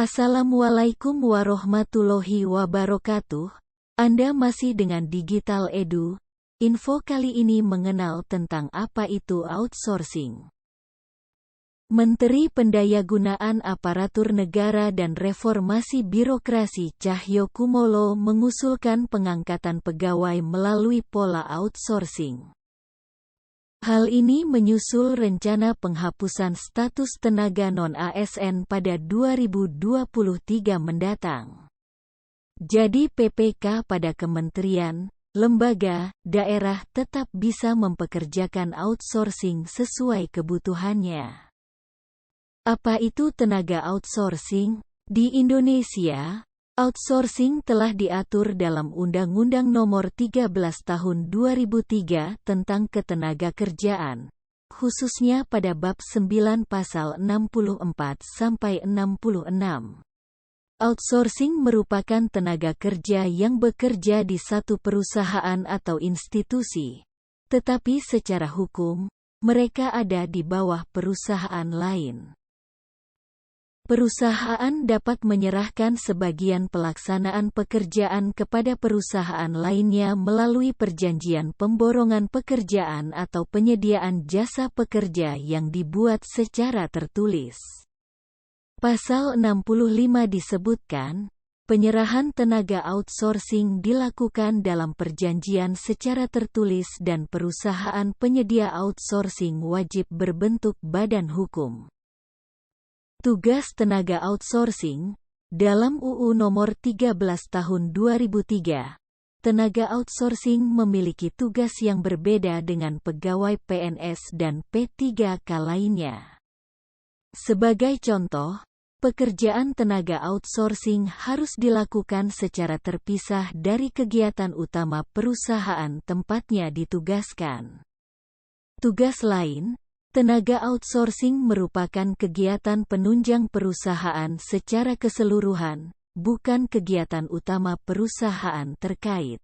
Assalamualaikum warahmatullahi wabarakatuh. Anda masih dengan Digital Edu. Info kali ini mengenal tentang apa itu outsourcing. Menteri Pendayagunaan Aparatur Negara dan Reformasi Birokrasi Cahyokumolo mengusulkan pengangkatan pegawai melalui pola outsourcing. Hal ini menyusul rencana penghapusan status tenaga non-ASN pada 2023 mendatang. Jadi PPK pada kementerian, lembaga, daerah tetap bisa mempekerjakan outsourcing sesuai kebutuhannya. Apa itu tenaga outsourcing? Di Indonesia, outsourcing telah diatur dalam Undang-Undang Nomor 13 Tahun 2003 tentang Ketenagakerjaan, khususnya pada Bab 9 Pasal 64-66. Outsourcing merupakan tenaga kerja yang bekerja di satu perusahaan atau institusi, tetapi secara hukum, mereka ada di bawah perusahaan lain. Perusahaan dapat menyerahkan sebagian pelaksanaan pekerjaan kepada perusahaan lainnya melalui perjanjian pemborongan pekerjaan atau penyediaan jasa pekerja yang dibuat secara tertulis. Pasal 65 disebutkan, penyerahan tenaga outsourcing dilakukan dalam perjanjian secara tertulis dan perusahaan penyedia outsourcing wajib berbentuk badan hukum. Tugas tenaga outsourcing, dalam UU Nomor 13 Tahun 2003, tenaga outsourcing memiliki tugas yang berbeda dengan pegawai PNS dan P3K lainnya. Sebagai contoh, pekerjaan tenaga outsourcing harus dilakukan secara terpisah dari kegiatan utama perusahaan tempatnya ditugaskan. Tugas lain, tenaga outsourcing merupakan kegiatan penunjang perusahaan secara keseluruhan, bukan kegiatan utama perusahaan terkait.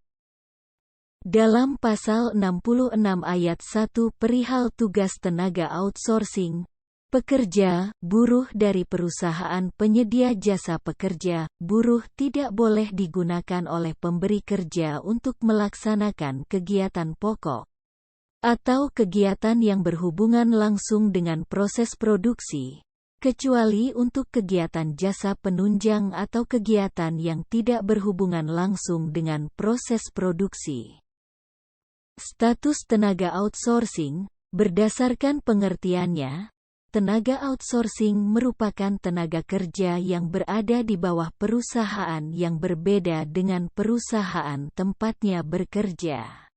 Dalam Pasal 66 Ayat 1 perihal tugas tenaga outsourcing, pekerja, buruh dari perusahaan penyedia jasa pekerja, buruh tidak boleh digunakan oleh pemberi kerja untuk melaksanakan kegiatan pokok atau kegiatan yang berhubungan langsung dengan proses produksi, kecuali untuk kegiatan jasa penunjang atau kegiatan yang tidak berhubungan langsung dengan proses produksi. Status tenaga outsourcing, berdasarkan pengertiannya, tenaga outsourcing merupakan tenaga kerja yang berada di bawah perusahaan yang berbeda dengan perusahaan tempatnya bekerja.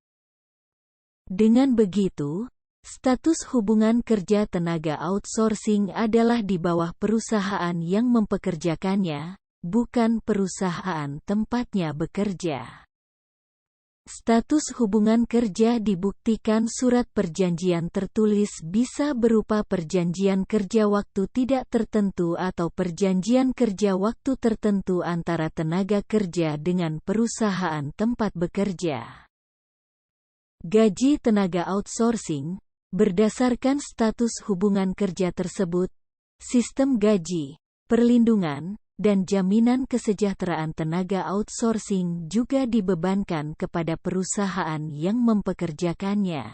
Dengan begitu, status hubungan kerja tenaga outsourcing adalah di bawah perusahaan yang mempekerjakannya, bukan perusahaan tempatnya bekerja. Status hubungan kerja dibuktikan surat perjanjian tertulis bisa berupa perjanjian kerja waktu tidak tertentu atau perjanjian kerja waktu tertentu antara tenaga kerja dengan perusahaan tempat bekerja. Gaji tenaga outsourcing, berdasarkan status hubungan kerja tersebut, sistem gaji, perlindungan, dan jaminan kesejahteraan tenaga outsourcing juga dibebankan kepada perusahaan yang mempekerjakannya.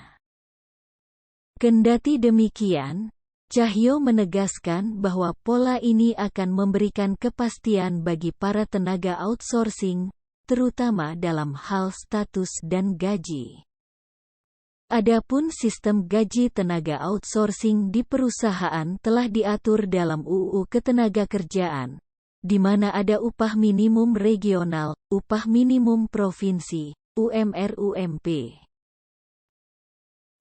Kendati demikian, Cahyo menegaskan bahwa pola ini akan memberikan kepastian bagi para tenaga outsourcing, terutama dalam hal status dan gaji. Adapun sistem gaji tenaga outsourcing di perusahaan telah diatur dalam UU Ketenagakerjaan, di mana ada upah minimum regional, upah minimum provinsi, UMR-UMP.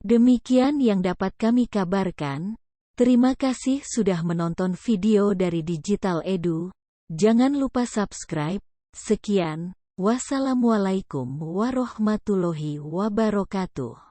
Demikian yang dapat kami kabarkan. Terima kasih sudah menonton video dari Digital Edu. Jangan lupa subscribe. Sekian, wassalamualaikum warahmatullahi wabarakatuh.